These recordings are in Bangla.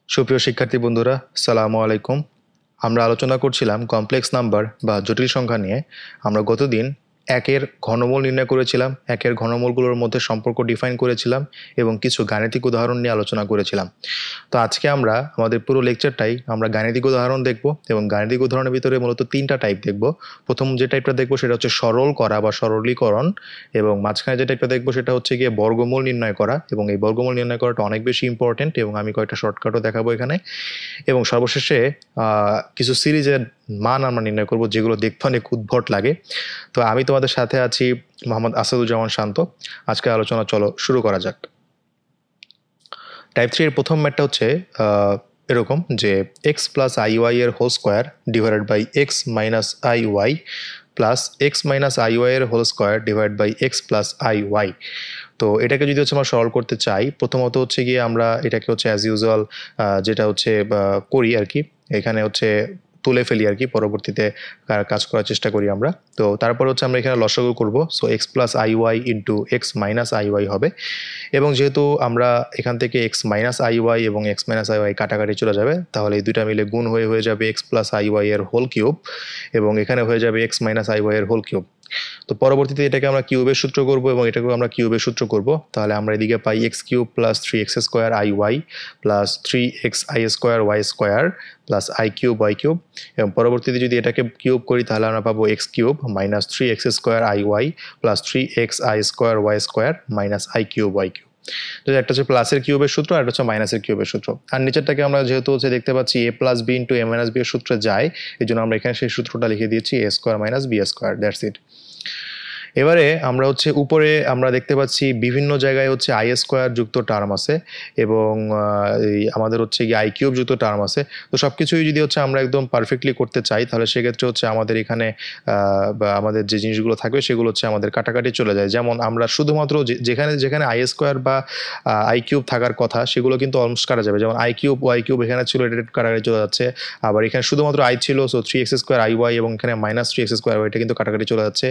সুপ্রিয় শিক্ষার্থী বন্ধুরা, সালামু আলাইকুম। আমরা আলোচনা করছিলাম কমপ্লেক্স নাম্বার বা জটিল সংখ্যা নিয়ে। আমরা গতদিন একের ঘনমূল নির্ণয় করেছিলাম, একের ঘনমূলগুলোর মধ্যে সম্পর্ক ডিফাইন করেছিলাম এবং কিছু গাণিতিক উদাহরণ নিয়ে আলোচনা করেছিলাম। তো আজকে আমরা আমাদের পুরো লেকচারটাই আমরা গাণিতিক উদাহরণ দেখব এবং গাণিতিক উদাহরণের ভিতরে মূলত তিনটা টাইপ দেখব। প্রথম যে টাইপটা দেখব সেটা হচ্ছে সরল করা বা সরলীকরণ, এবং মাঝখানে যে টাইপটা দেখব সেটা হচ্ছে গিয়ে বর্গমূল নির্ণয় করা, এবং এই বর্গমূল নির্ণয় করাটা অনেক বেশি ইম্পর্টেন্ট এবং আমি কয়েকটা শর্টকাটও দেখাবো এখানে। এবং সর্বশেষে কিছু সিরিজের মান আমরা নির্ণয় করব যেগুলো দেখতে অনেক উদ্ভট লাগে। তো আমি তোমাদের সাথে আছি মোহাম্মদ আসাদুজ্জামান শান্ত। আজকে আলোচনা চলো শুরু করা যাক। টাইপ 3 এর প্রথম ম্যাথটা হচ্ছে এরকম যে এক্স প্লাস আই ওয়াই এর whole square divided by X minus I Y plus X minus I Y এর whole square divide by X plus I Y. তো এটাকে যদি হচ্ছে আমরা সরল করতে চাই, প্রথমত হচ্ছে গিয়ে আমরা এটাকে হচ্ছে অ্যাজ ইউজুয়াল যেটা হচ্ছে করি আর কি, এখানে হচ্ছে তুলে ফেলি আর কি, পরবর্তীতে কাজ করার চেষ্টা করি আমরা। তো তারপর হচ্ছে আমরা এখানে লসাগু করব, so x plus I y into x minus I y হবে। এবং যেহেতু আমরা এখান থেকে এক্স মাইনাস আই ওয়াই এবং এক্স মাইনাস আই ওয়াই কাটাকাটি চলে যাবে, তাহলে এই দুইটা মিলে গুণ হয়ে যাবে এক্স প্লাস আই ওয়াই এর হোল কিউব, এবং এখানে হয়ে যাবে এক্স মাইনাস আই ওয়াই এর হোল কিউব। তো পরবর্তীতে এটাকে আমরা কিউবের সূত্র করব এবং এটাকেও আমরা কিউবের সূত্র করব। তাহলে আমরা এদিকে পাই X cube plus three x square I Y plus three X I square Y square plus I cube Y cube, এবং পরবর্তীতে যদি এটাকে কিউব করি তাহলে আমরা পাবো X cube minus three x square I Y plus three X I square Y square minus I cube Y cube. তো একটা হচ্ছে প্লাসের কিউবের সূত্র আর একটা হচ্ছে মাইনাসের কিউবের সূত্র। আর নিচেরটাকে আমরা যেহেতু হচ্ছে দেখতে পাচ্ছি এ plus b into a minus B এর সূত্রে যায়, এই জন্য আমরা এখানে সেই সূত্রটা লিখে দিয়েছি A square minus B square, that's it. এবারে আমরা হচ্ছে উপরে আমরা দেখতে পাচ্ছি বিভিন্ন জায়গায় হচ্ছে আই স্কোয়ার যুক্ত টার্ম আছে এবং আমাদের হচ্ছে কি আই কিউব যুক্ত টার্ম আছে। তো সব কিছুই যদি হচ্ছে আমরা একদম পারফেক্টলি করতে চাই তাহলে সেক্ষেত্রে হচ্ছে আমাদের এখানে বা আমাদের যে জিনিসগুলো থাকবে সেগুলো হচ্ছে আমাদের কাটাকাটি চলে যায়। যেমন আমরা শুধুমাত্র যেখানে যেখানে আই স্কোয়ার বা আই কিউব থাকার কথা সেগুলো কিন্তু অলমোস্ট কাটা যাবে। যেমন আই কিউব ওয়াই কিউব এখানে ছিল, এটা কাটাকাটি চলে যাচ্ছে। আবার এখানে শুধুমাত্র আই ছিল, so three x square I y, এবং এখানে মাইনাস থ্রি এক্স স্কোয়ার ওয়াইটা কিন্তু কাটাকাটি চলে যাচ্ছে।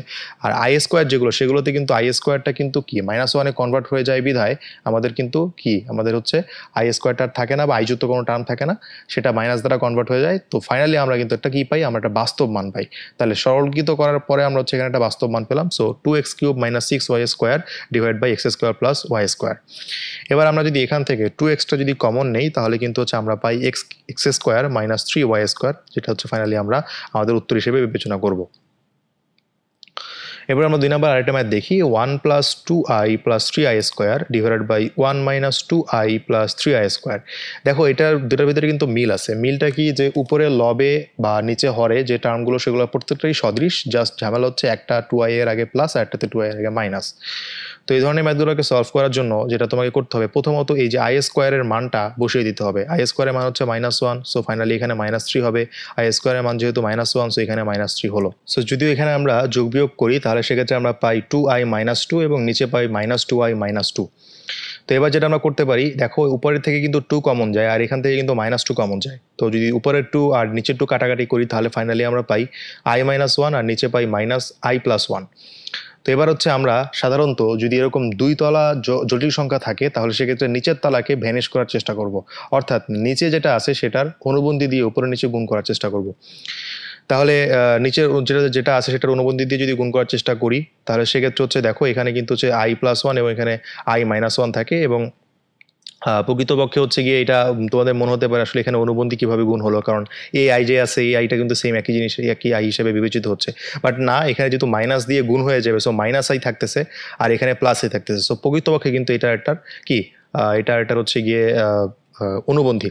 আর আই স্কোয়ার যেগুলো সেগুলোতে কিন্তু আই স্কোয়ারটা কিন্তু কি মাইনাস ওয়ানে কনভার্ট হয়ে যায় বিধায় আমাদের কিন্তু কি আমাদের হচ্ছে আই স্কোয়ারটা থাকে না বা আই যুক্ত কোনো টার্ম থাকে না, সেটা মাইনাস দ্বারা কনভার্ট হয়ে যায়। তো ফাইনালি আমরা কিন্তু একটা কি পাই, আমরা একটা বাস্তব মান পাই। তাহলে সরলীকৃত করার পরে আমরা হচ্ছে এখানে একটা বাস্তব মান পেলাম, so two x cube minus six y square divide by x square plus y square. এবার আমরা যদি এখান থেকে টু এক্সটা যদি কমন নেই তাহলে কিন্তু হচ্ছে আমরা পাই X X square minus three Y square, যেটা হচ্ছে ফাইনালি আমরা আমাদের উত্তর হিসেবে বিবেচনা করব। এবার আমরা 2 নম্বর আরেকটা ম্যাথ দেখি, one plus two i plus three i square divided by one minus two i plus three i square. দেখো এটার দুটার ভিতরে কিন্তু মিল আছে। মিলটা কি, যে উপরে লবে বা নিচে হরে যে টার্মগুলো সেগুলো প্রত্যেকটাই সদৃশ, জাস্ট ঝামেলা হচ্ছে একটা টু আই এর আগে প্লাস আর একটাতে টু আই এর আগে মাইনাস। তো এই ধরনের ম্যাথগুলোকে সলভ করার জন্য যেটা তোমাকে করতে হবে, প্রথমত এই যে আই স্কোয়ারের মানটা বসিয়ে দিতে হবে। আই স্কোয়ারের মান হচ্ছে মাইনাস ওয়ান, সো ফাইনালি এখানে মাইনাস থ্রি হবে। আই স্কোয়ারের মান যেহেতু মাইনাস ওয়ান, সো এখানে মাইনাস থ্রি হলো। সো যদিও এখানে আমরা যোগ বিয়োগ করি তাহলে সেক্ষেত্রে আমরা পাই টু আই মাইনাস টু এবং নিচে পাই minus two I minus two. তো এবার যেটা আমরা করতে পারি, দেখো উপরের থেকে কিন্তু টু কমন যায় আর এখান থেকে কিন্তু মাইনাস টু কমন যায়। তো যদি উপরের টু আর নিচের টু কাটাকাটি করি তাহলে ফাইনালি আমরা পাই আই মাইনাস ওয়ান আর নিচে পাই মাইনাস আই প্লাস ওয়ান। তো এবার হচ্ছে আমরা সাধারণত যদি এরকম দুই তলা জটিল সংখ্যা থাকে তাহলে সেক্ষেত্রে নিচের তলাকে ভ্যানিশ করার চেষ্টা করব, অর্থাৎ নিচে যেটা আছে সেটার অনুবন্ধী দিয়ে উপরে নিচে গুণ করার চেষ্টা করব। তাহলে নিচের যেটা আছে সেটার অনুবন্ধী দিয়ে যদি গুণ করার চেষ্টা করি তাহলে সেক্ষেত্রে হচ্ছে দেখো এখানে কিন্তু হচ্ছে আই প্লাস ওয়ান এবং এখানে আই মাইনাস ওয়ান থাকে, এবং প্রকৃতপক্ষে হচ্ছে গিয়ে এটা তোমাদের মনে হতে পারে আসলে এখানে অনুবন্ধী কিভাবে গুণ হলো, কারণ এই আই যে আছে এই আইটা কিন্তু সেম একই জিনিস একই আই হিসেবে বিবেচিত হচ্ছে। বাট না, এখানে যেহেতু মাইনাস দিয়ে গুণ হয়ে যাবে, সো মাইনাস আই থাকতেছে আর এখানে প্লাস আই থাকতেছে, সো প্রকৃতপক্ষে কিন্তু এটা একটা কি এটা হচ্ছে গিয়ে অনুবন্ধী।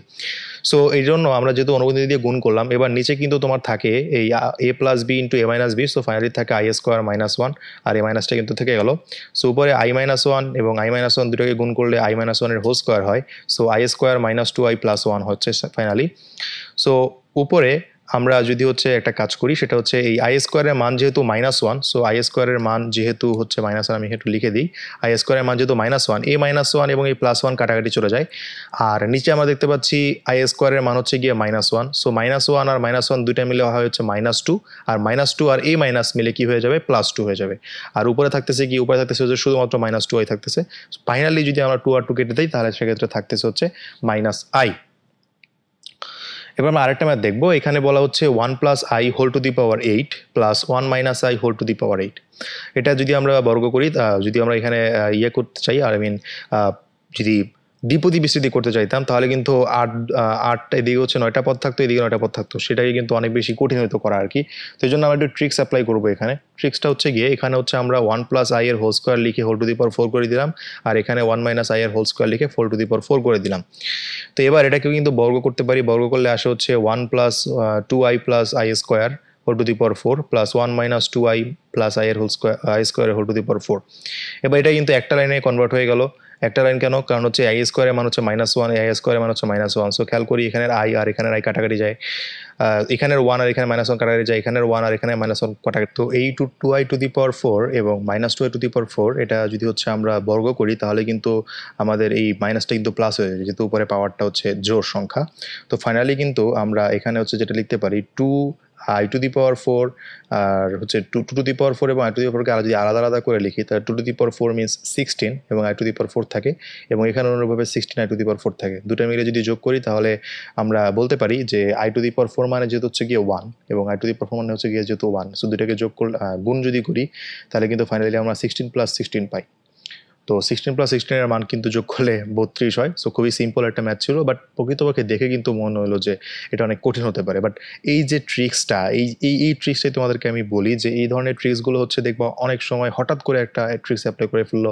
সো এই জন্য আমরা যেহেতু অনুবন্ধী দিয়ে গুণ করলাম, এবার নিচে কিন্তু তোমার থাকে এই a plus b into a minus b, so finally থাকে আই স্কোয়ার মাইনাস ওয়ান আর এ মাইনাসটা কিন্তু থেকে গেল। সো উপরে আই মাইনাস ওয়ান এবং আই মাইনাস ওয়ান দুটোকে গুণ করলে আই মাইনাস ওয়ানের হোল স্কোয়ার হয়, so i square minus two i plus one হচ্ছে ফাইনালি। সো উপরে আমরা যদি হচ্ছে একটা কাজ করি সেটা হচ্ছে এই আই স্কোয়ারের মান যেহেতু মাইনাস ওয়ান, সো আই স্কোয়ারের মান যেহেতু হচ্ছে মাইনাস ওয়ান, আমি একটু লিখে দিই আই স্কোয়ারের মান যেহেতু মাইনাস ওয়ান, এই মাইনাস ওয়ান এবং এই প্লাস ওয়ান কাটাকাটি চলে যায়। আর নিচে আমরা দেখতে পাচ্ছি আই স্কোয়ারের মান হচ্ছে গিয়ে minus one, so minus one আর মাইনাস ওয়ান দুইটা মিলে হয় হচ্ছে মাইনাস টু, আর মাইনাস টু আর এই মাইনাস মিলে কি হয়ে যাবে, প্লাস টু হয়ে যাবে। আর উপরে থাকতেছে কি, উপরে থাকতেছে হচ্ছে শুধুমাত্র মাইনাস টু আই থাকতেছে। ফাইনালি যদি আমরা টু আর টু কেটে দিই তাহলে সেক্ষেত্রে থাকতেছে হচ্ছে মাইনাস আই। এবার আমরা আরেকটা ম্যাথ দেখবো। এখানে বলা হচ্ছে 1 plus I whole to the power 8 plus 1 minus I whole to the power 8। এটা যদি আমরা বর্গ করি, যদি আমরা এখানে ইয়ে করতে চাই, আর যদি দ্বিপদী বিস্তৃতি করতে চাইতাম, তাহলে কিন্তু আটটা এদিকে হচ্ছে 9টা পদ থাকতো, এদিকে 9টা পদ থাকতো, সেটাকে কিন্তু অনেক বেশি কঠিন হতো করা আর কি। তো এই জন্য আমরা একটু ট্রিক্স অ্যাপ্লাই করবো এখানে। ট্রিক্সটা হচ্ছে গিয়ে, এখানে হচ্ছে আমরা 1 প্লাস আই এর হোল স্কোয়ার লিখে হোল টু দি পাওয়ার 4 করে দিলাম, আর এখানে 1 মাইনাস আই এর হোল স্কোয়ার লিখে 4 টু দি পাওয়ার 4 করে দিলাম। তো এবার এটাকেও কিন্তু বর্গ করতে পারি। বর্গ করলে আসে হচ্ছে 1 plus 2i plus i square whole to the power 4 plus 1 minus 2i plus i এর হোল স্কোয়ার, আই স্কোয়ারের হোল টু দি পাওয়ার 4। এবার এটা কিন্তু একটা লাইনে কনভার্ট হয়ে গেল। একটা লাইন কেন? কারণ হচ্ছে আই স্কোয়ারের মান হচ্ছে -1, আই স্কোয়ারের মান হচ্ছে -1। সো খেয়াল করি, এখানের আই আর এখানের আই কাটাকাটি যায়, এখানের 1 আর এখানে -1 কাটাকাটি যায়, এখানের 1 আর এখানে -1 কাটাকাটি। তো এই 2i টু দি পাওয়ার 4 এবং -2i টু দি পাওয়ার 4 এটা যদি হচ্ছে আমরা বর্গ করি, তাহলে কিন্তু আমাদের এই মাইনাসটা কিন্তু প্লাস হয়ে যায়, যেহেতু উপরে পাওয়ারটা হচ্ছে জোড় সংখ্যা। তো ফাইনালি কিন্তু আমরা এখানে হচ্ছে যেটা লিখতে পারি, 2i টু দি পাওয়ার 4 আর হচ্ছে 2 টু দি পাওয়ার 4 এবং i টু দি পাওয়ার 4কে যদি আলাদা আলাদা করে লিখি, তাহলে 2 টু দি পাওয়ার 4 মিনস 16 এবং i টু দি পাওয়ার 4 থাকে, এবং এখানে অনুরূপভাবে 16 i টু দি পাওয়ার 4 থাকে। দুটো মিলে যদি যোগ করি, তাহলে আমরা বলতে পারি যে i টু দি পাওয়ার 4 মানে যেহেতু হচ্ছে গিয়ে 1 এবং i টু দি পাওয়ার 4 মানে হচ্ছে গিয়ে যেহেতু 1, সো দুটাকে যোগ করলে গুণ যদি করি, তাহলে কিন্তু ফাইনালি আমরা 16 প্লাস 16 পাই। তো 16 প্লাস 16 এর মান কিন্তু যোগ করলে 32 হয়। সো খুবই সিম্পল একটা ম্যাথ ছিল, বাট প্রকৃতপক্ষে দেখে কিন্তু মনে হলো যে এটা অনেক কঠিন হতে পারে। বাট এই যে ট্রিক্সটা, এই ট্রিক্সটাই তোমাদেরকে আমি বলি যে এই ধরনের ট্রিক্সগুলো হচ্ছে দেখবা অনেক সময় হঠাৎ করে একটা ট্রিক্স অ্যাপ্লাই করে ফেললো।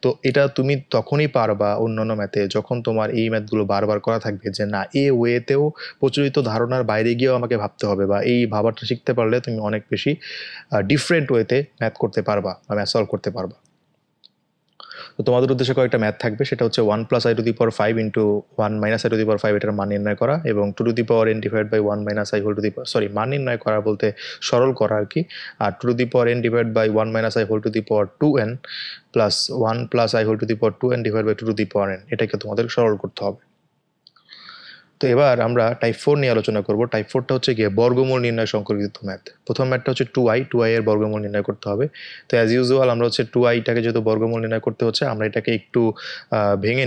তো এটা তুমি তখনই পারবা অন্যান্য ম্যাথে, যখন তোমার এই ম্যাথগুলো বারবার করা থাকবে, যে না, এই ওয়েতেও প্রচলিত ধারণার বাইরে গিয়েও আমাকে ভাবতে হবে, বা এই ভাবাটা শিখতে পারলে তুমি অনেক বেশি ডিফারেন্ট ওয়েতে ম্যাথ করতে পারবা বা ম্যাথ সলভ করতে পারবা। তো তোমাদের উদ্দেশ্যে কয়েকটা ম্যাথ থাকবে, সেটা হচ্ছে 1 plus I to the power 5 into 1 minus I to the power 5 এটার মান নির্ণয় করা, এবং 2 to the power n divide by 1 minus I whole to the power, sorry, মান নির্ণয় করা বলতে সরল করা আর কি। আর 2 to the power n divide by 1 minus I whole to the power 2n plus 1 plus I whole to the power 2n divide by 2 to the power n, এটাকে তোমাদের সরল করতে হবে। তো এবার আমরা টাইপ 4 নিয়ে আলোচনা করব। টাইপ 4টা হচ্ছে গিয়ে বর্গমূল নির্ণয় সম্পর্কিত ম্যাথ। প্রথম ম্যাথটা হচ্ছে 2i এর বর্গমূল নির্ণয় করতে হবে। তো অ্যাজ ইউজুয়াল আমরা হচ্ছে 2iটাকে যেহেতু বর্গমূল নির্ণয় করতে হচ্ছে, আমরা এটাকে একটু ভেঙে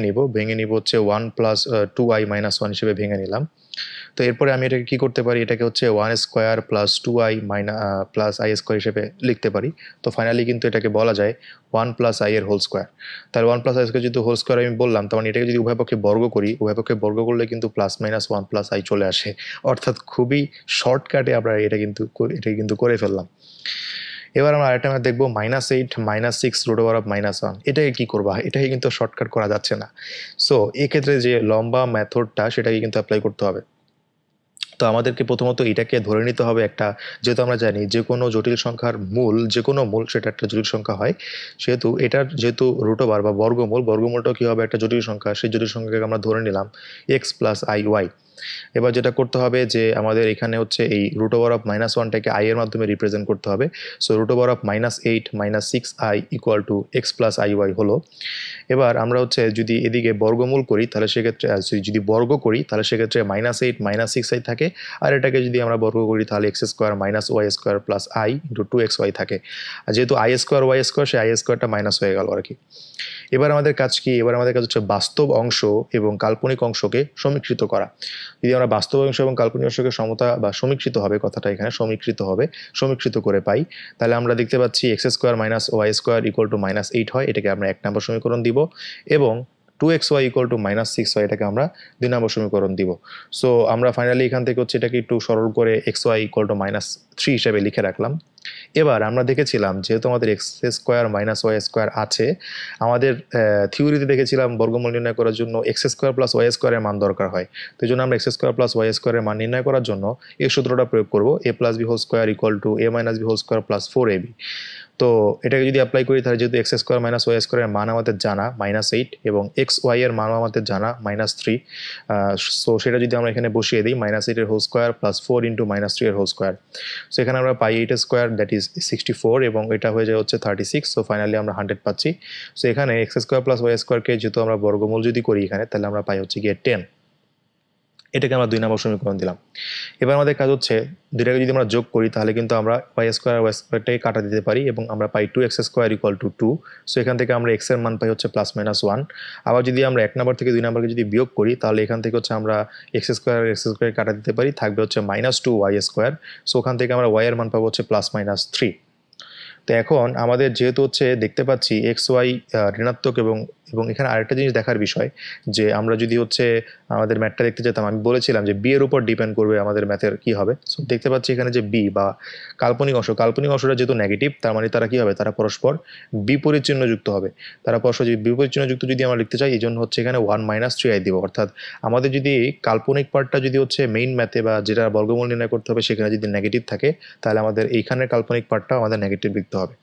নিব হচ্ছে 1 প্লাস 2i মাইনাস 1 হিসেবে ভেঙে নিলাম। তো এরপরে আমি এটাকে কী করতে পারি, এটাকে হচ্ছে 1 square plus 2i plus i square হিসেবে লিখতে পারি। তো ফাইনালি কিন্তু এটাকে বলা যায় 1 প্লাস আই এর হোল স্কোয়ার। তাহলে 1 প্লাস আই স্কোয়ার যেহেতু হোল স্কোয়ার আমি বললাম, তার মানে এটাকে যদি উভয় পক্ষে বর্গ করি, উভয় পক্ষে বর্গ করলে কিন্তু প্লাস মাইনাস 1 প্লাস আই চলে আসে। অর্থাৎ খুবই শর্টকাটে আমরা এটা কিন্তু করে ফেললাম। এবার আমরা আরেকটা ম্যাথ দেখবো, -8 -6 রুট ওভার অফ -1। এটাকে কী করবা? এটাকে কিন্তু শর্টকাট করা যাচ্ছে না। সো এক্ষেত্রে যে লম্বা মেথডটা, সেটাকে কিন্তু অ্যাপ্লাই করতে হবে। তো আমাদেরকে প্রথমত এটাকে ধরে নিতে হবে একটা, যেহেতু আমরা জানি যে কোনো জটিল সংখ্যার মূল, যে কোনো মূল সেটা একটা জটিল সংখ্যা হয়, সেহেতু এটার যেহেতু রুট ওভার বা বর্গমূলটাও কী হবে, একটা জটিল সংখ্যা। সেই জটিল সংখ্যাকে আমরা ধরে নিলাম এক্স প্লাস আই ওয়াই। এবার যেটা করতে হবে যে আমাদের এখানে হচ্ছে এই রুট ওভার অফ -1টাকে আই এর মাধ্যমে রিপ্রেজেন্ট করতে হবে। So root over of -8 -6i equal to x plus I y হলো। এবার আমরা হচ্ছে যদি এদিকে বর্গমূল করি, তাহলে সেক্ষেত্রে যদি বর্গ করি, তাহলে সেক্ষেত্রে -8 -6i থাকে, আর এটাকে যদি আমরা বর্গ করি, তাহলে x square minus y square plus i into 2xy থাকে। আর যেহেতু আই স্কোয়ার ওয়াই স্কোয়ার, সেই আই স্কোয়ারটা মাইনাস হয়ে গেল আর কি। এবার আমাদের কাজ কি? এবার আমাদের কাজ হচ্ছে বাস্তব অংশ এবং কাল্পনিক অংশকে সমীকৃত করা। যদি আমরা বাস্তব অংশ এবং কাল্পনিক অংশকে সমতা বা সমীকৃত হবে, কথাটা এখানে সমীকৃত করে পাই, তাহলে আমরা দেখতে পাচ্ছি x square minus y square equal to -8 হয়। এটাকে আমরা 1 নম্বর সমীকরণ দিব, এবং 2xy ইকুয়াল টু -6 এটাকে আমরা 2 নম্বর সমীকরণ দিব। সো আমরা ফাইনালি এখান থেকে হচ্ছে এটাকে একটু সরল করে xy ইকুয়াল টু -3 হিসেবে লিখে রাখলাম। এবার আমরা দেখেছিলাম যেহেতু আমাদের x square minus y square আছে, আমাদের থিওরিতে দেখেছিলাম বর্গমূল নির্ণয় করার জন্য এক্স স্কোয়ার প্লাস ওয়াই স্কোয়ারের মান দরকার হয়। তো এই জন্য আমরা এক্স স্কোয়ার প্লাস ওয়াই স্কোয়ারের মান নির্ণয় করার জন্য এই সূত্রটা প্রয়োগ করবো, a plus b whole square equal to a minus b whole square plus 4ab। তো এটাকে যদি অ্যাপ্লাই করি, তাহলে যেহেতু এক্স স্কোয়ার মাইনাস ওয়াই স্কোয়ারের মান আমাদের জানা -8 এবং এক্স ওয়াই এর মান আমাদের জানা -3, সো সেটা যদি আমরা এখানে বসিয়ে দিই, -8 এর হোল স্কোয়ার প্লাস 4 ইন্টু -3 এর হোল স্কোয়ার। সো এখানে আমরা পাই 8 স্কোয়ার, দ্যাট ইজ 64, এবং এটা হয়ে যায় হচ্ছে 36। সো ফাইনালি আমরা 100 পাচ্ছি। সো এখানে এক্স স্কোয়ার প্লাস ওয়াই স্কোয়ারকে যেহেতু আমরা বর্গমূল যদি করি এখানে, তাহলে আমরা পাই হচ্ছে গিয়ে 10। এটাকে আমরা 2 নম্বর সমীকরণ দিলাম। এবার আমাদের কাজ হচ্ছে দুইটাকে যদি আমরা যোগ করি তাহলে কিন্তু আমরা y স্কয়ার y স্কয়ারটাকে কাটা দিতে পারি এবং আমরা পাই 2x square equal to 2। So এখান থেকে আমরা x এর মান পাই হচ্ছে প্লাস মাইনাস 1। আবার যদি আমরা 1 নম্বর থেকে 2 নম্বরকে যদি বিয়োগ করি তাহলে এখান থেকে হচ্ছে আমরা x স্কয়ার কাটা দিতে পারি, থাকবে হচ্ছে মাইনাস 2y স্কয়ার। সো ওখান থেকে আমরা y এর মান পাবো হচ্ছে প্লাস মাইনাস 3। তো এখন আমাদের যেহেতু হচ্ছে দেখতে পাচ্ছি এক্স ওয়াই ঋণাত্মক এবং এবং এখানে আরেকটা জিনিস দেখার বিষয় যে আমরা যদি হচ্ছে আমাদের ম্যাথটা দেখতে যেতাম, আমি বলেছিলাম যে বি এর উপর ডিপেন্ড করবে আমাদের ম্যাথের কি হবে। সো দেখতে পাচ্ছি এখানে যে বি বা কাল্পনিক অংশটা যেহেতু নেগেটিভ, তার মানে তারা কি হবে, তারা পরস্পর বিপরীত চিহ্নযুক্ত হবে। তারা পরস্পর বিপরীত চিহ্নযুক্ত যদি আমরা লিখতে চাই, এই জন্য হচ্ছে এখানে 1 মাইনাস 3i দিব। অর্থাৎ আমাদের যদি কাল্পনিক পার্টটা যদি হচ্ছে মেইন ম্যাথে বা যেটা বর্গমূল নির্ণয় করতে হবে সেখানে যদি নেগেটিভ থাকে, তাহলে আমাদের এইখানের কাল্পনিক পার্টটা আমাদের নেগেটিভ লিখতে হবে।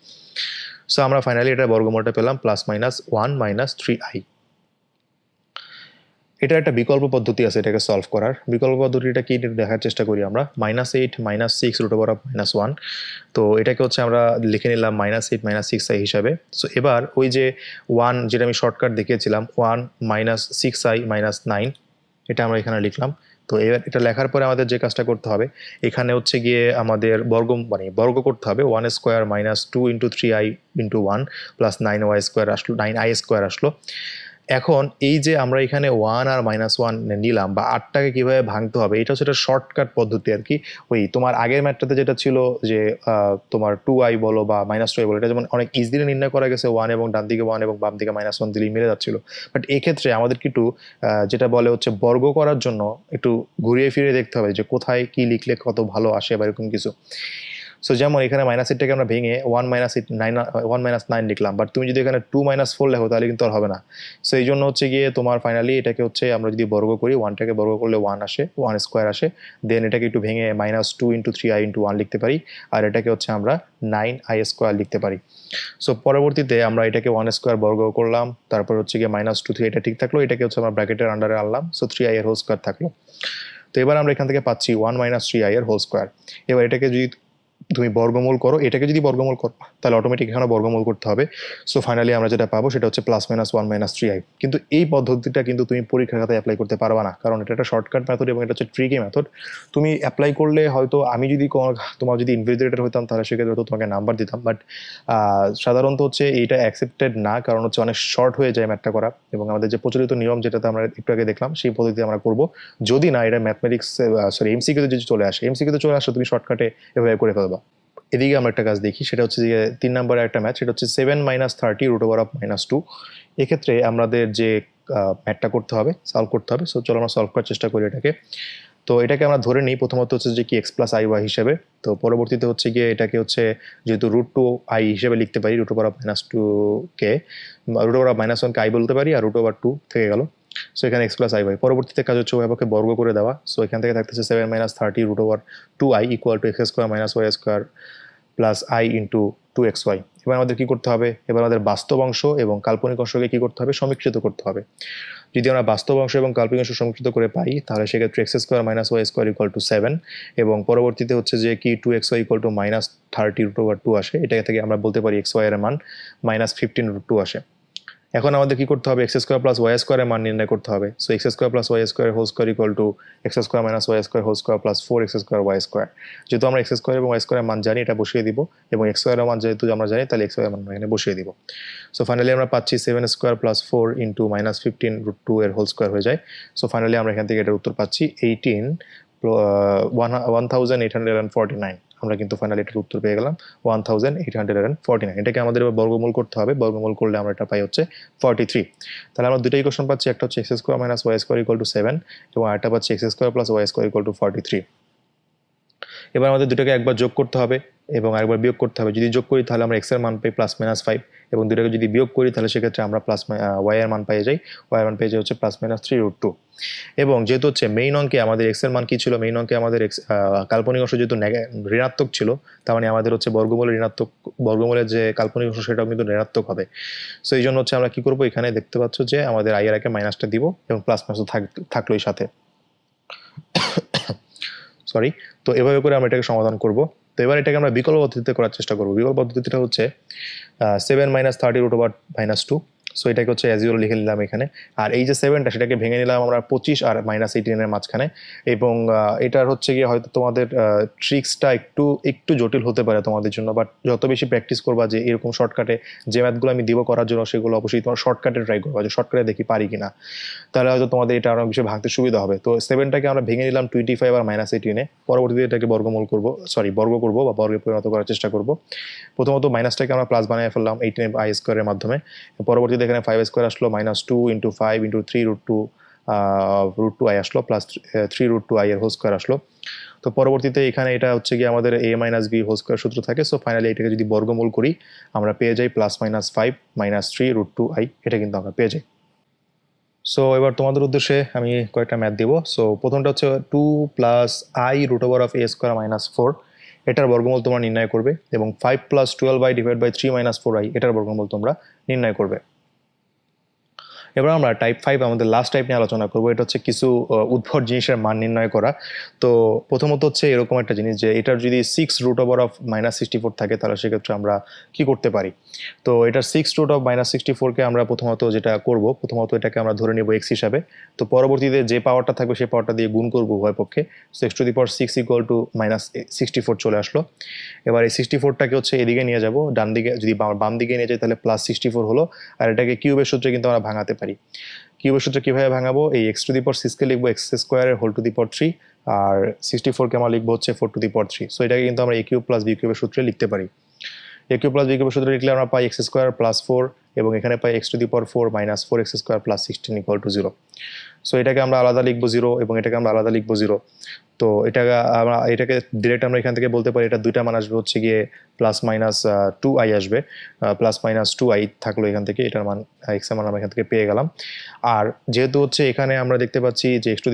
সো আমরা ফাইনালি এটা বর্গমূলটা পেলাম প্লাস মাইনাস 1 মাইনাস 3i। এটা একটা বিকল্প পদ্ধতি আছে এটাকে সলভ করার। বিকল্প পদ্ধতিটা কি দেখার চেষ্টা করি আমরা। -8 -6 রুট ওভার অফ -1। তো এটাকে হচ্ছে আমরা লিখে নিলাম -8 -6i হিসাবে। সো এবার ওই যে 1 যেটা আমি শর্টকাট দেখিয়েছিলাম 1 -6i -9, এটা আমরা এখানে লিখলাম। তো এবার এটা লেখার পরে আমাদের যে কাজটা করতে হবে, এখানে হচ্ছে গিয়ে আমাদের বর্গ করতে হবে। 1 square minus 2 into 3i into 1 plus 9y square আসলো, 9i স্কোয়ার আসলো। এখন এই যে আমরা এখানে 1 আর -1 নিলাম বা 8টাকে কিভাবে ভাঙতে হবে, এটা হচ্ছে একটা শর্টকাট পদ্ধতি আর কি। ওই তোমার আগের ম্যাথটাতে যেটা ছিল যে তোমার 2i বলো বা -2i বলো, এটা যেমন অনেক ইজিলি নির্ণয় করা গেছে, 1 এবং ডান দিকে 1 এবং বাম দিকে -1 দিলেই মিলে যাচ্ছিল। বাট এক্ষেত্রে আমাদের একটু যেটা বলে হচ্ছে বর্গ করার জন্য একটু ঘুরিয়ে ফিরিয়ে দেখতে হবে যে কোথায় কি লিখলে কত ভালো আসে বা এরকম কিছু। সো যেমন এখানে -8টাকে আমরা ভেঙে 1 -9 লিখলাম, বাট তুমি যদি এখানে 2 - 4 লেখো তাহলে কিন্তু আর হবে না। সো এই জন্য হচ্ছে গিয়ে তোমার ফাইনালি এটাকে হচ্ছে আমরা যদি বর্গ করি, 1টাকে বর্গ করলে 1 আসে, 1 স্কোয়ার আসে। দেন এটাকে একটু ভেঙে -2 ইন্টু 3i ইন্টু 1 লিখতে পারি, আর এটাকে হচ্ছে আমরা 9i স্কোয়ার লিখতে পারি। সো পরবর্তীতে আমরা এটাকে 1 স্কোয়ার বর্গ করলাম, তারপর হচ্ছে গিয়ে -2 3 এটা ঠিক থাকলো, এটাকে হচ্ছে আমরা ব্র্যাকেটের আন্ডারে আনলাম। সো 3i এর হোল স্কোয়ার থাকলো। তো এবার আমরা এখান থেকে পাচ্ছি 1 - 3i এর হোল স্কোয়ার। এবার এটাকে যদি তুমি বর্গমূল করো, এটাকে যদি বর্গমূল করো তাহলে অটোমেটিক এখানে বর্গমূল করতে হবে। সো ফাইনালি আমরা যেটা পাবো সেটা হচ্ছে প্লাস মাইনাস 1 - 3i। কিন্তু এই পদ্ধতিটা কিন্তু তুমি পরীক্ষার খাতায় অ্যাপ্লাই করতে পারবা না, কারণ এটা একটা শর্টকাট মেথড এবং এটা হচ্ছে ট্রিকি মেথড। তুমি অ্যাপ্লাই করলে হয়তো আমি যদি তোমার যদি ইনভিজিলেটর হইতাম তাহলে সেক্ষেত্রে তো তোমাকে নাম্বার দিতাম, বাট সাধারণত হচ্ছে এইটা অ্যাকসেপ্টেড না, কারণ হচ্ছে অনেক শর্ট হয়ে যায় ম্যাথটা করা, এবং আমাদের যে প্রচলিত নিয়ম যেটাতে আমরা একটু আগে দেখলাম সেই পদ্ধতিতে আমরা করব। যদি না এটা ম্যাথমেটিক্স এমসিকিউতে যদি চলে আসে, এমসিকিউতে চলে আসলে তুমি শর্টকাটে এভাবে করে ফেলবা। এদিকে আমরা একটা কাজ দেখি, সেটা হচ্ছে যে 3 নম্বরের একটা ম্যাথ, সেটা হচ্ছে 7 - 30 রুট ওভার অফ -2। এক্ষেত্রে আমাদের যে ম্যাথটা করতে হবে, সলভ করতে হবে। সো চলো আমরা সলভ করার চেষ্টা করি এটাকে। তো এটাকে আমরা ধরে নিই প্রথমত হচ্ছে যে কি x প্লাস আই ওয়াই হিসেবে। তো পরবর্তীতে হচ্ছে গিয়ে এটাকে হচ্ছে যেহেতু √2i হিসেবে লিখতে পারি, রুট ওভার অফ -2কে রুট ওভার অফ -1কে i বলতে পারি, আর √2 থেকে গেল। সো এখানে x প্লাস আই ওয়াই। পরবর্তীতে কাজ হচ্ছে উভয়পক্ষে বর্গ করে দেওয়া। সো এখান থেকে থাকতেছে 7 - 30 root over 2i equal to x square minus y square plus i into 2xy। এবার আমাদের কি করতে হবে, এবার আমাদের বাস্তব অংশ এবং কাল্পনিক অংশকে কি করতে হবে, সমীকৃত করতে হবে। যদি আমরা বাস্তব অংশ এবং কাল্পনিক অংশ সমীকৃত করে পাই তাহলে সেক্ষেত্রে x square minus y square equal to 7, এবং পরবর্তীতে হচ্ছে যে কি 2xy equal to -30 root over 2 আসে। এটা থেকে আমরা বলতে পারি xy এর মান -15 রুট 2 আসে। এখন আমাদের কি করতে হবে, এক্স স্কোয়ার প্লাস ওয়াই স্কোয়ারের মান নির্ণয় করতে হবে। So x square plus y square whole square equal to x square minus y square whole square plus 4x square Y square. যেহেতু আমরা এক্স স্কোয়ার এবং ওয়াই স্কোয়ারের মান জানি, এটা বসিয়ে দিব, এবং এক্স স্কোয়ারের মান যেহেতু আমরা জানি তাহলে এক্স স্কোয়ারের মান এখানে বসিয়ে দিব। সো ফাইনালি আমরা পাচ্ছি 7 স্কোয়ার প্লাস 4 ইন্টু -15 রুট 2 এর হোল স্কোয়ার হয়ে যায়। সো ফাইনালি আমরা এখান থেকে এটার উত্তর পাচ্ছি 1849। আমরা কিন্তু ফাইনালি এটার উত্তর পেয়ে গেলাম 1849। এটাকে আমাদের বর্গমূল করতে হবে, বর্গমূল করলে আমরা এটা পাই হচ্ছে 43। তাহলে আমরা দুটোই ইকুয়েশন পাচ্ছি, একটা হচ্ছে x square minus y square equal to 7 এবং আরেকটা পাচ্ছি x square plus y square equal to 43। এবার আমাদের দুটোকে একবার যোগ করতে হবে এবং আরেকবার বিয়োগ করতে হবে। যদি যোগ করি তাহলে আমরা এক্স এর মান পাই +-5, এবং দুটোকে যদি বিয়োগ করি তাহলে সেক্ষেত্রে আমরা ওয়াই এর মান পেয়ে যাই। ওয়াই এর মান পেয়ে যাই হচ্ছে +-3 রুট 2। এবং যেহেতু হচ্ছে মেইন অঙ্কে আমাদের এক্স এর মান কি ছিল, মেইন অঙ্কে আমাদের এক্স কাল্পনিক অংশ যেহেতু ঋণাত্মক ছিল, তার মানে আমাদের হচ্ছে বর্গমূলের যে কাল্পনিক অংশ সেটাও কিন্তু ঋণাত্মক হবে। সো এই জন্য হচ্ছে আমরা কি করবো, এখানে দেখতে পাচ্ছ যে আমাদের আই এর আগে মাইনাসটা দিব এবং প্লাস মাইনাস থাকলোই সাথে। সরি। তো এভাবে করে আমরা এটাকে সমাধান করব। তো এবার এটাকে আমরা বিকল্প পদ্ধতিতে করার চেষ্টা করব। বিকল্প পদ্ধতিটা হচ্ছে 7 - 30 রুট ওভার -2 সো এটাকে হচ্ছে অ্যাজ ইউজুয়াল লিখে নিলাম এখানে। আর এই যে 7টা সেটাকে ভেঙে নিলাম আমরা 25 আর -18 এর মাঝখানে। এবং এটার হচ্ছে গিয়ে হয়তো তোমাদের ট্রিক্সটা একটু জটিল হতে পারে তোমাদের জন্য, বাট যত বেশি প্র্যাকটিস করবা যে এরকম শর্টকাটে যে ম্যাথগুলো আমি দিব করার জন্য, সেগুলো অবশ্যই তোমার শর্টকাটে ট্রাই করবা, যে শর্টকাটে দেখি পারি কিনা, তাহলে হয়তো তোমাদের এটা আরও বেশি ভাঙতে সুবিধা হবে। তো 7টাকে আমরা ভেঙে নিলাম 25 আর -18-এ। পরবর্তীতে এটাকে বর্গমূল করবো, বর্গ করবো বা বর্গে পরিণত করার চেষ্টা করব। প্রথমত মাইনাসটাকে আমরা প্লাস বানিয়ে ফেললাম 18i² এর মাধ্যমে। পরবর্তীতে এখানে 5² আসলো, -2 × 5 × 3√2 √2i আসলো, প্লাস 3√2i এর হোল স্কোয়ার আসলো। তো পরবর্তীতে এখানে এটা হচ্ছে গিয়ে আমাদের a - b হোল স্কোয়ার সূত্র থাকে। সো ফাইনালি এটাকে যদি বর্গমূল করি আমরা পেয়ে যাই +-5 - 3√2i, এটা কিন্তু আমরা পেয়ে যাই। সো এবার তোমাদের উদ্দেশ্যে আমি কয়েকটা ম্যাথ দিব। সো প্রথমটা হচ্ছে 2 + i √a² - 4, এটার বর্গমূল তোমরা নির্ণয় করবে, এবং 5 + 12i / 3 - 4i, এটার বর্গমূল তোমরা নির্ণয় করবে। এবার আমরা টাইপ 5 আমাদের লাস্ট টাইপ নিয়ে আলোচনা করবো। এটা হচ্ছে কিছু উদ্ভট জিনিসের মান নির্ণয় করা। তো প্রথমত হচ্ছে এরকম একটা জিনিস, যে এটার যদি 6√(-64) থাকে, তাহলে সেক্ষেত্রে আমরা কি করতে পারি। তো এটার 6√(-64)-কে আমরা প্রথমত যেটা করব, প্রথমত এটাকে আমরা ধরে নেব x হিসাবে। তো পরবর্তীতে যে পাওয়ারটা থাকবে সেই পাওয়ারটা দিয়ে গুণ করবো উভয় পক্ষে। সো x⁻6 = -64 চলে আসলো। এবার এই 64টাকে হচ্ছে এদিকে নিয়ে যাব, ডান দিকে যদি বাম দিকে নিয়ে যাই তাহলে +64 হলো। আর এটাকে কিউবের সূত্রে কিন্তু আমরা ভাঙাতে পারি। কিউবের সূত্রে কীভাবে ভাঙাবো, এই x⁻6কে লিখবো x²3, আর 64কে আমরা লিখবো হচ্ছে 4⁻3। সো এটাকে কিন্তু আমরা a³ + b³ এর সূত্রে লিখতে পারি। a³ + b³ সূত্রে লিখলে আমরা পাই x² + 4, এবং এখানে পাই x⁴ - 4x² + 16 = 0। সো এটাকে আমরা আলাদা লিখবো 0, এবং এটাকে আমরা আলাদা লিখবো 0। তো এটাকে ডিরেক্ট আমরা এখান থেকে বলতে পারি এটা দুইটা মান আসবে হচ্ছে গিয়ে +-2i আসবে, +-2i থাকলো এখান থেকে, এটার মান x এর মান আমরা এখান থেকে পেয়ে গেলাম। আর যেহেতু হচ্ছে এখানে আমরা দেখতে পাচ্ছি যে x⁴,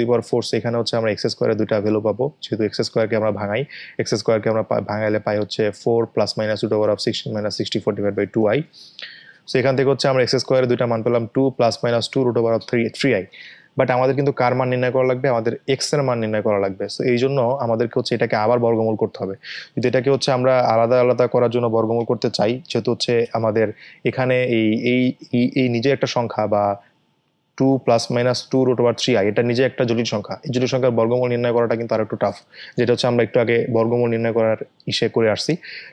এখানে হচ্ছে আমরা x² দুইটা ভ্যালু পাবো, যেহেতু x²কে আমরা ভাঙাই, x²কে আমরা ভাঙাইলে পাই হচ্ছে 4 ± √16 - 64 / 2i। সো এখান থেকে হচ্ছে আমরা x² দুইটা মান পেলাম 2 ± 2 √3i। বাট আমাদের কিন্তু কার মান নির্ণয় করা লাগবে, আমাদের x এর মান নির্ণয় করা লাগবে। সো এই জন্য আমাদেরকে হচ্ছে এটাকে আবার বর্গমূল করতে হবে। যদি এটাকে হচ্ছে আমরা আলাদা আলাদা করার জন্য বর্গমূল করতে চাই, যেহেতু হচ্ছে আমাদের এখানে এই নিজে একটা সংখ্যা বা 2 ± 2 √3i, এটা নিজে একটা জটিল সংখ্যা। এই জটিল সংখ্যার বর্গমূল নির্ণয় করাটা কিন্তু আর একটু টাফ, যেটা হচ্ছে আমরা একটু আগে বর্গমূল নির্ণয় করার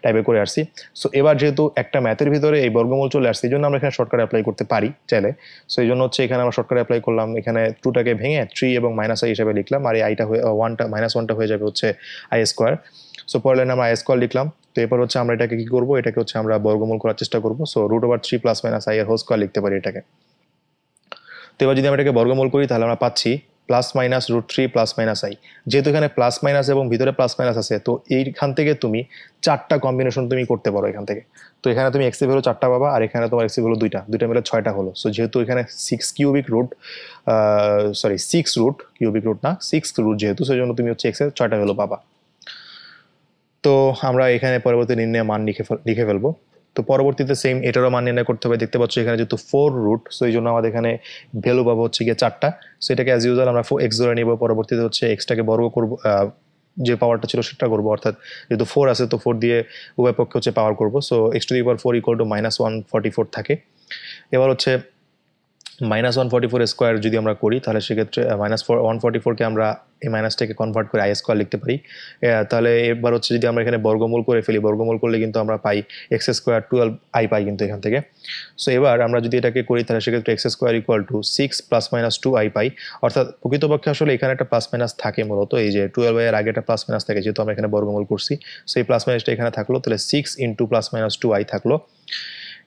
টাইপে করে আসছি। সো এবার যেহেতু একটা ম্যাথের ভিতরে এই বর্গমূল চলে আসছে, এই জন্য আমরা এখানে শর্টকাট অ্যাপ্লাই করতে পারি চাইলে। সো এই জন্য হচ্ছে এখানে আমরা শর্টকাট অ্যাপ্লাই করলাম, এখানে 2টাকে ভেঙে 3 এবং -i হিসেবে লিখলাম, আর এই আইটা -1টা হয়ে যাবে হচ্ছে i²। সো পরের লাইনে আমরা i² লিখলাম। তো এরপর হচ্ছে আমরা এটাকে কি করবো, এটাকে হচ্ছে আমরা বর্গমূল করার চেষ্টা করবো। সো √3 + - i এর হোল স্কোয়ার লিখতে পারি এটাকে। তো এবার যদি আমরা এটাকে বর্গমূল করি তাহলে আমরা পাচ্ছি +-√3 + - i। যেহেতু এখানে প্লাস মাইনাস এবং ভিতরে প্লাস মাইনাস আছে, তো এইখান থেকে তুমি 4টা কম্বিনেশন তুমি করতে পারো এখান থেকে। তো এখানে তুমি x এর ভ্যালু 4টা পাবা, আর এখানে তোমার x এর ভ্যালু 2টা মিলে 6টা হলো। সো যেহেতু এখানে 6 কিউবিক রুট কিউবিক রুট না 6 রুট, যেহেতু সেই জন্য তুমি হচ্ছে x এর 6টা ভ্যালু পাবা। তো আমরা এখানে পরবর্তী নির্ণয় মান লিখে ফেলবো। তো পরবর্তীতে সেম এটারও মান নির্ণয় করতে হবে। দেখতে পাচ্ছ এখানে যেহেতু 4 রুট, সো এই জন্য আমাদের এখানে ভ্যালু পাবো হচ্ছে গিয়ে 4টা। সো এটাকে অ্যাজ ইউজুয়াল আমরা x ধরে নিব, পরবর্তীতে হচ্ছে এক্সটাকে বর্গ করবো, যে পাওয়ারটা ছিল সেটা করবো, অর্থাৎ যেহেতু 4 আছে তো 4 দিয়ে উভয় পক্ষে হচ্ছে পাওয়ার করবো। সো x⁴ = -144 থাকে। এবার হচ্ছে -144² যদি আমরা করি তাহলে সেক্ষেত্রে -144কে আমরা এই মাইনাসটাকে কনভার্ট করে i² লিখতে পারি। তাহলে এবার হচ্ছে যদি আমরা এখানে বর্গমূল করে ফেলি, বর্গমূল করলে কিন্তু আমরা পাই x² 12i পাই কিন্তু এখান থেকে। সো এবার আমরা যদি এটাকে করি তাহলে সেক্ষেত্রে x² = 6 ± 2i পাই। অর্থাৎ প্রকৃতপক্ষে আসলে এখানে একটা প্লাস মাইনাস থাকে, মূলত এই যে 12i এর আগে একটা প্লাস মাইনাস থাকে, যেহেতু আমরা এখানে বর্গমূল করছি। সো এই প্লাস মাইনাসটা এখানে থাকলো, তাহলে 6 × +-2i থাকলো।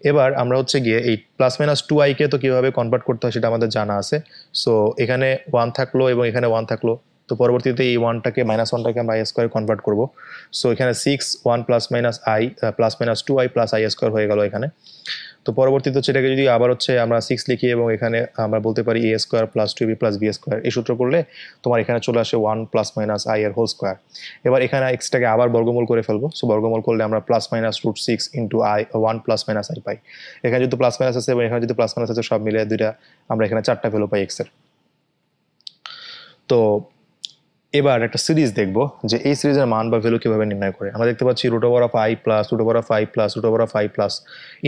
এবার আমরা হচ্ছে গিয়ে এই +-2i কে তো কীভাবে কনভার্ট করতে হয় সেটা আমাদের জানা আছে। সো এখানে 1 থাকলো এবং এখানে 1 থাকলো, তো পরবর্তীতে এই 1টাকে -1টাকে আমরা i² কনভার্ট করব। সো এখানে 6 1 ± -2i + i² হয়ে গেল এখানে। তো পরবর্তীতে হচ্ছে এটাকে যদি আবার হচ্ছে আমরা 6 লিখি এবং এখানে আমরা বলতে পারি a² + 2b + b², এই সূত্র করলে তোমার এখানে চলে আসে 1 ± i এর হোল স্কোয়ার। এবার এখানে এক্সটাকে আবার বর্গমূল করে ফেলবো। সো বর্গমূল করলে আমরা +-√6 × i 1 ± i পাই। এখানে যেহেতু প্লাস মাইনাস আছে এবং এখানে যেহেতু প্লাস মাইনাস আছে, সব মিলে দুইটা আমরা এখানে 4টা ভ্যালু পাই x এর। তো এবার একটা সিরিজ দেখব যে এই সিরিজের মান বা ভ্যালু কিভাবে নির্ণয় করে। আমরা দেখতে পাচ্ছি root over of i plus root over of i plus root over of i plus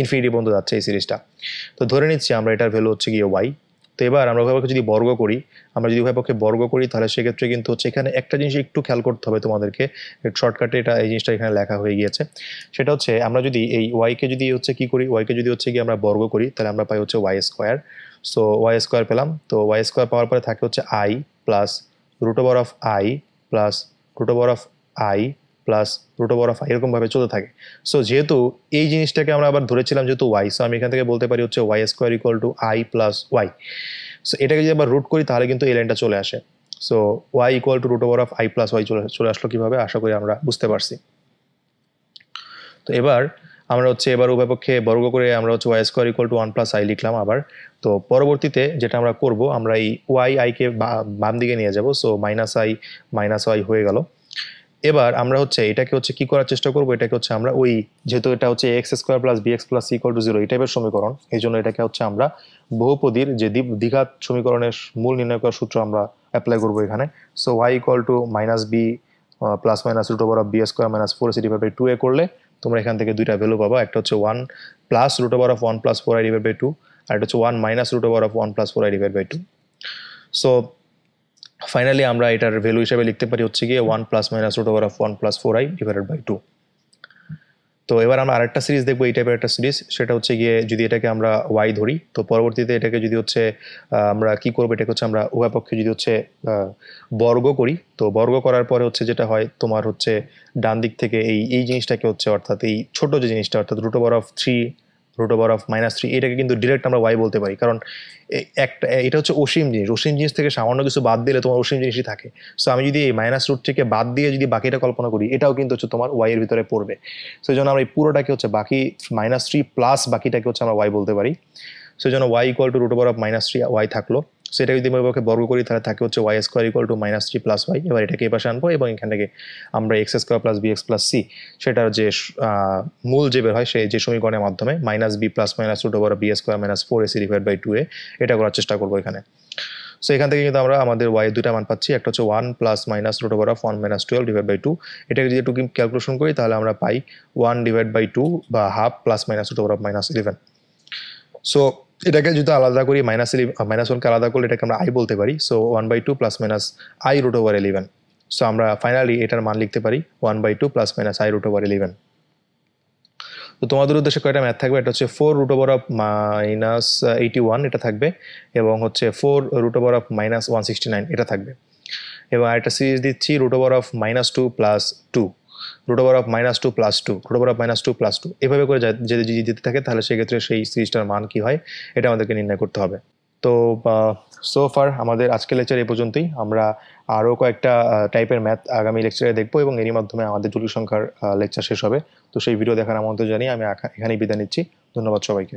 infinity পর্যন্ত যাচ্ছে এই সিরিজটা। তো ধরে নিচ্ছি আমরা এটার ভ্যালু হচ্ছে গিয়ে ওয়াই। তো এবার আমরা উভয়পক্ষে যদি বর্গ করি, আমরা যদি উভয়পক্ষে বর্গ করি তাহলে সেক্ষেত্রে কিন্তু হচ্ছে এখানে একটা জিনিস একটু খেয়াল করতে হবে তোমাদেরকে, শর্টকাটে এটা এই জিনিসটা এখানে লেখা হয়ে গিয়েছে। সেটা হচ্ছে আমরা যদি এই ওয়াইকে যদি হচ্ছে কি করি, ওয়াইকে যদি হচ্ছে গিয়ে আমরা বর্গ করি তাহলে আমরা পাই হচ্ছে y square. So y square পেলাম। তো ওয়াই স্কোয়ার পাওয়ার পরে থাকে হচ্ছে i plus root over of i plus root over of i plus root over of i, এরকমভাবে চলতে থাকে। সো যেহেতু এই জিনিসটাকে আমরা আবার ধরেছিলাম যেহেতু ওয়াই, সো আমি এখান থেকে বলতে পারি হচ্ছে y square equal to i plus y. So এটাকে যদি আবার রুট করি তাহলে কিন্তু এই লাইনটা চলে আসে। So Y equal to root over of i plus y চলে আসলো কীভাবে, আশা করি আমরা বুঝতে পারছি। তো এবার আমরা হচ্ছে এবার উভয়পক্ষে বর্গ করে আমরা হচ্ছে y square equal to one plus i লিখলাম আবার। তো পরবর্তীতে যেটা আমরা করব, আমরা এই ওয়াই আইকে বাম দিকে নিয়ে যাব। So minus i minus y হয়ে গেল। এবার আমরা হচ্ছে এটাকে হচ্ছে কি করার চেষ্টা করবো, এটাকে হচ্ছে আমরা ওই যেহেতু এটা হচ্ছে x square plus b x plus c equal to zero এই টাইপের সমীকরণ, এই জন্য এটাকে হচ্ছে আমরা বহুপদীর যে দ্বিঘাত সমীকরণের মূল নির্ণয় করার সূত্র আমরা অ্যাপ্লাই করবো এখানে। So Y equal to minus B plus minus root over of B square minus four C divide by two A করলে তোমরা এখান থেকে দুইটা ভ্যালু পাবা। একটা হচ্ছে one plus root over of one plus four I divide by two, আর এটা হচ্ছে one minus root over of one plus four I divide by two. So finally আমরা এটার ভ্যালু হিসেবে লিখতে পারি হচ্ছে গিয়ে one plus minus root over of one plus four i divided by two. তো এবার আমরা আরেকটা সিরিজ দেখবো এই টাইপের একটা সিরিজ, সেটা হচ্ছে গিয়ে যদি এটাকে আমরা ওয়াই ধরি, তো পরবর্তীতে এটাকে যদি হচ্ছে আমরা কি করবো, এটাকে হচ্ছে আমরা উভয় পক্ষে যদি হচ্ছে বর্গ করি, তো বর্গ করার পরে হচ্ছে যেটা হয় তোমার হচ্ছে ডান দিক থেকে এই জিনিসটাকে হচ্ছে অর্থাৎ এই ছোট যে জিনিসটা অর্থাৎ root over of three root over of minus three, এটাকে কিন্তু ডিরেক্ট আমরা ওয়াই বলতে পারি, কারণ একটা এটা হচ্ছে অসীম জিনিস, অসীম জিনিস থেকে সামান্য কিছু বাদ দিলে তোমার অসীম জিনিসই থাকে। সো আমি যদি এই মাইনাস রুট থেকে বাদ দিয়ে যদি বাকিটা কল্পনা করি, এটাও কিন্তু হচ্ছে তোমার ওয়াই এর ভিতরে পড়বে। সেই জন্য আমরা এই পুরোটাকে হচ্ছে বাকি মাইনাস থ্রি প্লাস বাকিটাকে হচ্ছে আমরা ওয়াই বলতে পারি। সেই জন্য y equal to root over of minus three y থাকলো। সেটা যদি আমি ওকে বর্গ করি তাহলে থাকে হচ্ছে y square equal to minus three plus y. এবার এটাকে এপাশে আনবো এবং এখান থেকে আমরা x square plus b x plus c সেটার যে মূল যে বের হয় সেই যে সমীকরণের মাধ্যমে minus B plus minus root over B square minus four AC divide by two A এটা করার চেষ্টা করবো এখানে। সো এখান থেকে কিন্তু আমরা আমাদের ওয়াই দুটা মান পাচ্ছি, একটা হচ্ছে one plus minus root over of one minus twelve divide by two. এটাকে যদি একটু ক্যালকুলেশন করি তাহলে আমরা পাই ওয়ান ডিভাইড বাই টু বা half plus minus root over of minus eleven. So এটাকে যদি আলাদা করি মাইনাস ওয়ানকে আলাদা করলে এটাকে আমরা আই বলতে পারি। So one by two plus minus i root over eleven. So আমরা ফাইনালি এটার মান লিখতে পারি one by two plus minus i root over eleven. তো তোমাদের উদ্দেশ্যে কয়টা ম্যাথ থাকবে, এটা হচ্ছে four root over of minus 81 এটা থাকবে, এবং হচ্ছে four root over of minus 169 এটা থাকবে, এবং আরেকটা সিরিজ দিচ্ছি root over of minus two plus two root over of minus two plus two root over of minus two plus two, এভাবে করে যদি যেতে থাকে তাহলে সেক্ষেত্রে সেই সিরিজটার মান কী হয় এটা আমাদেরকে নির্ণয় করতে হবে। তো সো ফার আমাদের আজকের লেকচার এই পর্যন্তই। আমরা আরও কয়েকটা টাইপের ম্যাথ আগামী লেকচারে দেখবো এবং এরই মাধ্যমে আমাদের জটিল সংখ্যার লেকচার শেষ হবে। তো সেই ভিডিও দেখার আমন্ত্রণ জানিয়ে আমি এখানেই বিদায় নিচ্ছি। ধন্যবাদ সবাইকে।